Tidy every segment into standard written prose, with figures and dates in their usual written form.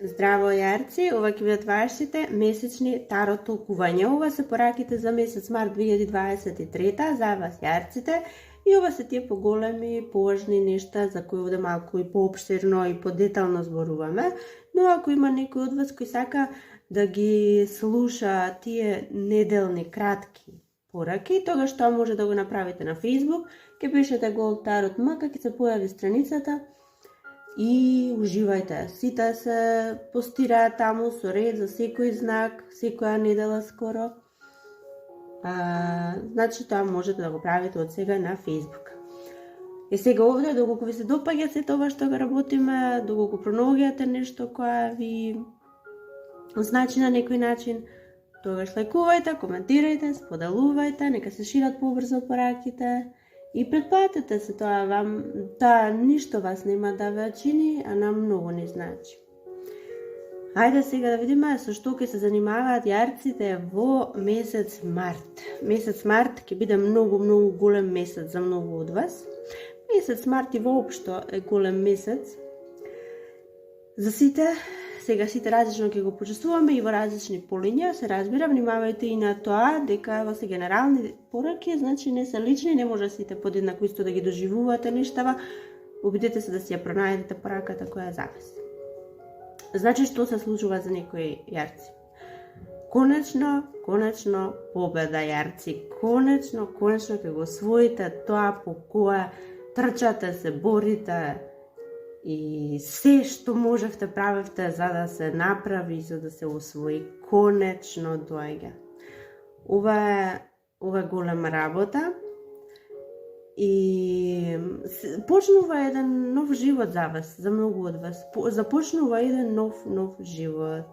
Здраво, јарци! Ова ќе бидат вашите месечни тарот толкувања. Ова се пораките за месец март 2023 за вас, јарците. И ова се тие поголеми, поважни нешта за кои овде малку и пообширно и подетално зборуваме. Но ако има некој од вас кој сака да ги слуша тие неделни кратки пораки, тогаш тоа може да го направите на Facebook. Ке пишете Gold Tarot Maka, ќе се појави страницата. И уживајте. Сите се постираат таму со ред за секој знак, секоја недела скоро. Значи тоа можете да го правите од сега на Facebook. И сега овде, доколку ви се допаѓа се тоа што го работиме, доколку пронаоѓате нешто која ви значи на некој начин, тогаш лајкувајте, коментирајте, споделувајте, нека се шират побрзо пораките. И претплатете се тоа ништо вас нема да ве чини, а нам многу не значи. Хајде сега да видиме со што ќе се занимаваат јарците во месец март. Месец март ќе биде многу голем месец за многу од вас. Месец март и воопшто е голем месец за сите. Сега сите различно ќе го почувствуваме и во различни полиња, се разбира, внимавајте и на тоа дека во се генерални пораки, значи не се лични, не може сите подеднакво исто да ги доживувате нештава. Обидете се да си ја пронајдете пораката која е за вас. Значи што се случува за некои јарци? Конечно победа, јарци. Конечно ќе го освоите тоа по кое трчате, се борите. И се што можевте правевте за да се направи, за да се освои, конечно доаѓа. Ова е голема работа и почнува еден нов живот за вас, за многу од вас. Започнува еден нов живот.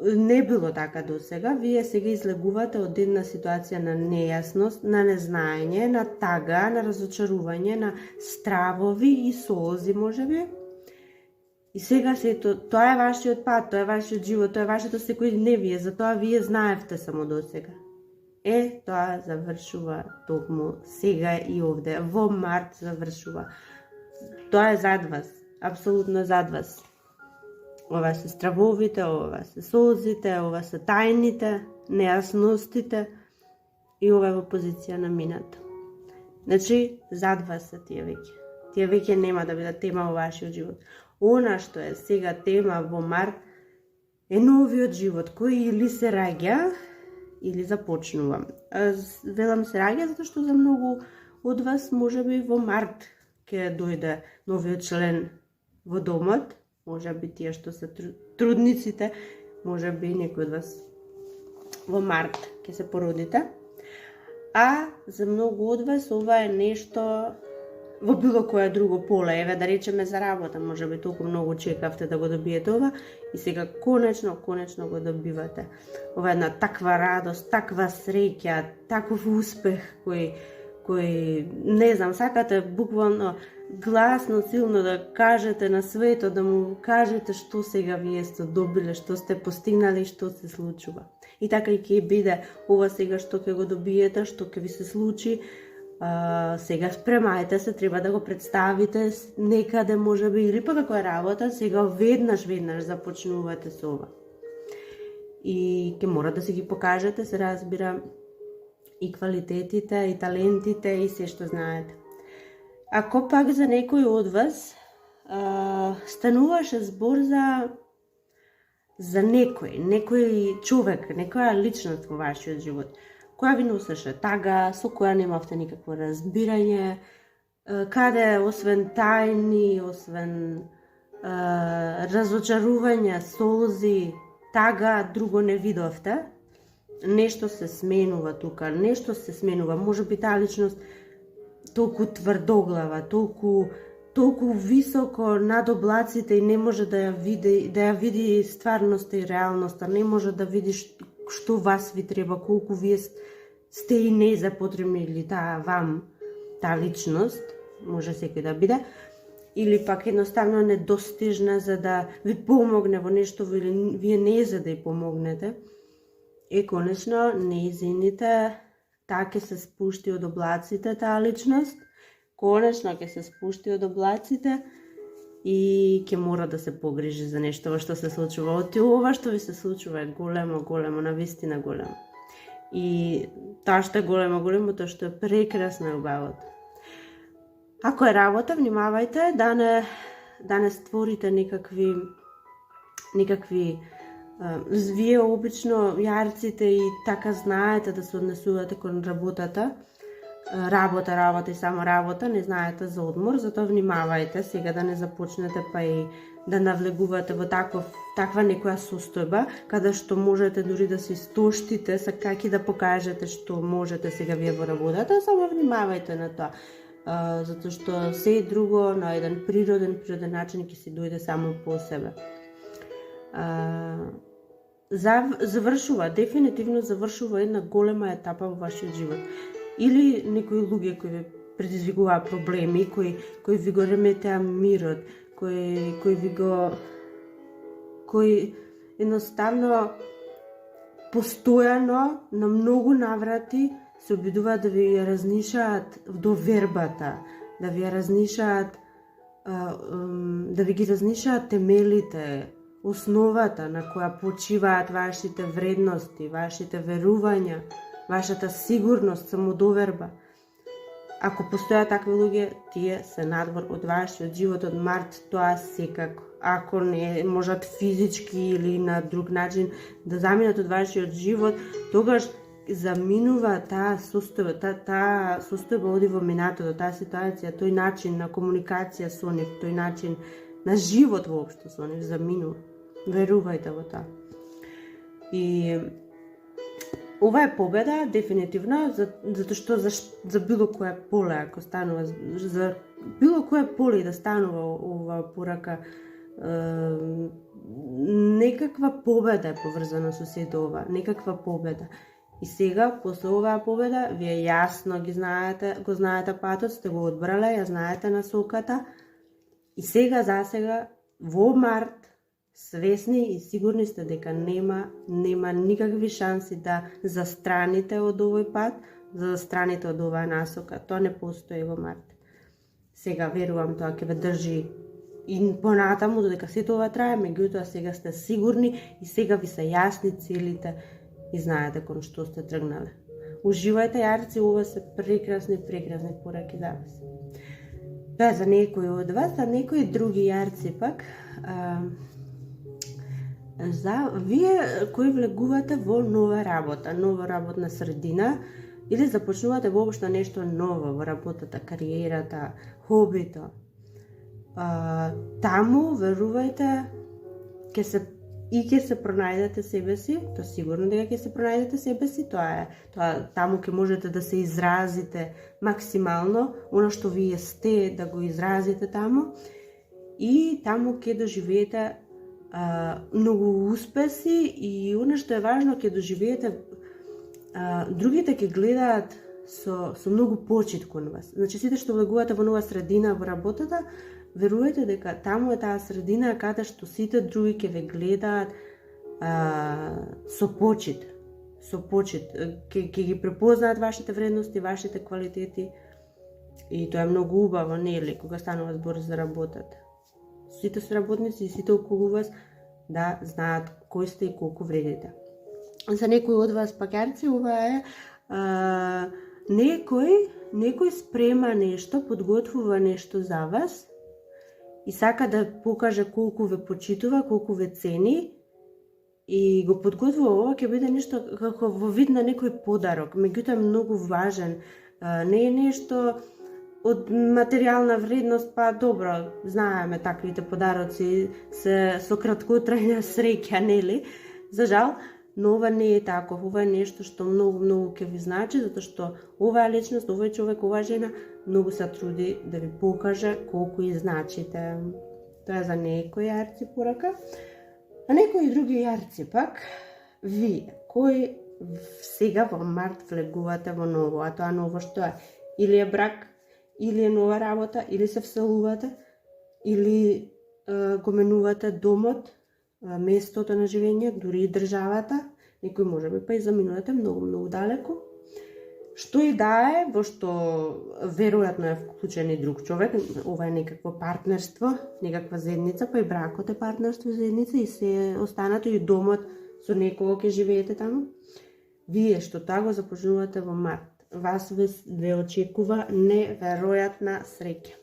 Не било така до сега. Вие сега излегувате од една ситуација на нејасност, на незнаење, на тага, на разочарување, на стравови и солзи можеби. И сега тоа е вашиот пат, тоа е вашиот живот, тоа е вашето секојдневие, затоа вие знаевте само до сега. Тоа завршува токму сега и овде, во март завршува. Тоа е зад вас, апсолутно зад вас. Ова се стравовите, ова се солзите, ова се тајните, нејасностите и ова е во позиција на минато. Значи, зад вас се тие веќе. Тие веќе нема да бидат тема во вашиот живот. Она што е сега тема во март е новиот живот, кој или се раѓа, или започнува. Велам се раѓа, затоа што за многу од вас можеби во март ќе дојде новиот член во домот, може би тие што се трудниците, може би некој од вас во март ќе се породите. А за многу од вас ова е нешто во било кое друго поле, еве да речеме за работа, може би толку многу чекавте да го добиете ова и сега конечно го добивате. Ова е една таква радост, таква среќа, таков успех кој не знам, сакате буквално гласно, силно да кажете на светот, да му кажете што сега вие сте добиле, што сте постигнали, што се случува. И така и ќе биде ова сега што ќе го добиете, што ќе ви се случи. Сега спремајте се, треба да го представите некаде можеби или пак ако е работа, сега веднаш започнувате со ова. И ќе мора да си ги покажете, се разбира, и квалитетите, и талентите, и се што знаете. Ако пак за некој од вас стануваше збор за некој човек, некоја личност во вашиот живот, која ви носеше тага, со која немавте никакво разбирање, каде освен тајни, освен разочарување, солзи, тага друго не видовте, нешто се сменува тука, можеби таа личност толку тврдоглава, толку високо над облаците и не може да ја види стварноста и реалноста, не може да види што вас ви треба, колку вие сте и не запотребни или таа личност, може секој да биде, или пак едноставно недостижна за да ви помогне во нешто, или вие не за да ја помогнете. Конечно, неизините, таа ќе се спушти од облаците, таа личност, конечно ќе се спушти од облаците и ќе мора да се погрижи за нешто што се случува. Ова што ви се случува е големо, навистина големо. И таа што е големо, тоа што е прекрасна убавата. Ако е работа, внимавајте да не створите никакви вие обично јарците и така знаете да се однесувате кон работата. Работа и само работа, не знаете за одмор, затоа внимавајте сега да не започнете па и да навлегувате во таква некоја состојба, каде што можете дури да се истоштите, сакајќи да покажете што можете сега вие во работата, само внимавајте на тоа. Затоа што се друго на еден природен начин ќе се дојде само по себе. Дефинитивно завршува една голема етапа во вашиот живот. Или некои луѓе кои ви предизвикуваат проблеми, кои ви го реметеа мирот, кои едноставно постојано на многу наврати се обидуваат да ви ја разнишаат довербата, да ви ја разнишаат, да ви ги разнишаат темелите, основата на која почиваат вашите вредности, вашите верувања, вашата сигурност, самодоверба. Ако постојат такви луѓе, тие се надвор од вашиот живот, од Март, тоа секако. Ако не можат физички или на друг начин да заминат од вашиот живот, тогаш заминува таа состојба оди во минатото, таа ситуација, тој начин на комуникација со нив, тој начин на живот воопшто со нив заминува. Верувајте во тоа. И ова е победа, дефинитивно, затоа што за било кое поле, ако станува, за било кое поле да станува ова порака, некаква победа е поврзана со сето ова, некаква победа. И сега, после оваа победа, вие јасно го знаете патот, сте го одбрале, ја знаете насоката, и засега, во Март, свесни и сигурни сте дека нема никакви шанси да застраните од овој пат, да застраните од оваа насока. Тоа не постои во Март. Сега верувам тоа ќе ве држи и понатаму додека сето ова трае, меѓутоа сега сте сигурни и сега ви се јасни целите и знаете кон што сте тргнале. Уживајте јарци, ова се прекрасни пораки за вас. Тоа за некои од вас, за некои други јарци пак, за вие кои влегувате во нова работна средина или започнувате воопшто нешто ново во работата, кариерата, хобито. Таму верувајте ќе се пронајдете себе си, тоа сигурно дека ќе се пронајдете себе си, тоа таму ќе можете да се изразите максимално, она што вие сте да го изразите таму и таму ќе доживеете многу успеси и она што е важно ќе доживеете, другите ќе гледаат со многу почит кон вас. Значи сите што влегувате во нова средина во работата, верувајте дека таму е таа средина каде што сите други ќе ве гледаат со почит. Ќе ги препознаат вашите вредности, вашите квалитети и тоа е многу убаво, нели, кога станува збор за работата. Сите соработници и сите околу вас да знаат кој сте и колку вредите. За некои од вас пакарци ова е некој спрема нешто, подготвува нешто за вас и сака да покаже колку ве почитува, колку ве цени и го подготвува. Ова ќе биде нешто како во вид на некој подарок, меѓутоа е многу важен. Не е нешто од материјална вредност, па добро, знаеме таквите подароци се со краткотрајна среќа, нели? За жал, но ова не е таков, ова е нешто што многу ќе ви значи, затоа што оваа личност, овој човек, оваа жена многу се труди да ви покаже колку и значите. Тоа е за некои јарци порака. А некои други јарци пак, вие, кои сега во Март влегувате во ново, а тоа ново што е? Или е брак, или е нова работа, или се вселувате, или го менувате домот, местото на живење, дури и државата, некој може би па и заминувате многу далеко. Што и да е, во што веројатно е вклучен и друг човек, ова е некакво партнерство, некаква заедница, па и бракот е партнерство, заедница и се останато и домот со некого ќе живеете таму. Вие што тоа го започнувате во март, вас ве очекува неверојатна среќа.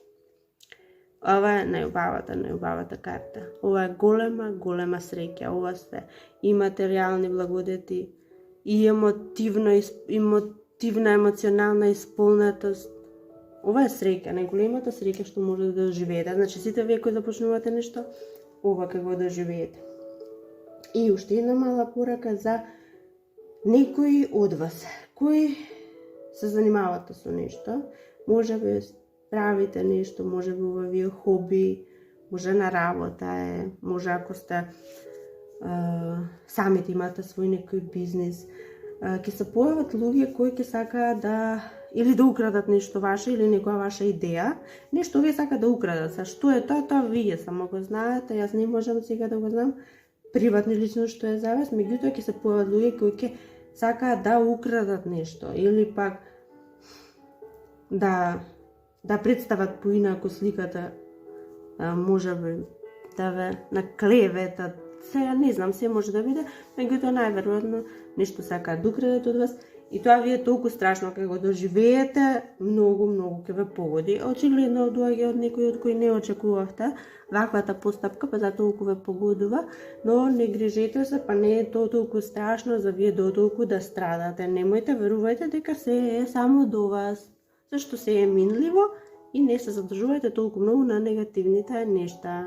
Ова е најубавата карта. Ова е голема среќа. Ова се и материјални благодети, и емотивна, емоционална исполнетост. Ова е среќа, најголемата среќа што може да доживеете. Значи, сите вие кои започнувате нешто, ова ќе го доживеете. И уште една мала порака за некои од вас, кои се занимавате со нешто, може би правите нешто, може би ова ви е хоби, може на работа е, може ако сте самите имате свој некој бизнис, ќе се појават луѓе кои ќе сакаат да или да украдат нешто ваше или некоја ваша идеја, нешто вие сакаат да украдат. Са што е тоа вие само го знаете, јас не можам сега да го знам, приватно лично што е за вас, меѓутоа ќе се појават луѓе кои ќе сакаат да украдат нешто или пак да представат поинаку сликата, може би да ве наклеветат, сега не знам, се може да биде, меѓутоа најверојатно нешто сакаат да украдат од вас и тоа ви е толку страшно кога го доживеете, многу ќе ве погоди. Очигледно доаѓа од некој од кој не очекувавте ваквата постапка, па затоа толку ве погодува, но не грижете се, па не е тоа толку страшно за вие дотолку да страдате. Немојте, верувајте дека се е само до вас, зашто се е минливо и не се задржувајте толку многу на негативните нешта.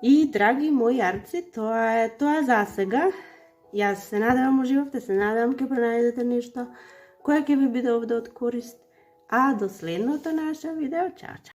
И, драги мои арци, тоа е за сега. Јас се надевам уживавте, се надевам ќе пронајдете нешто кое ќе ви биде овде од корист. А до следното наше видео, чао!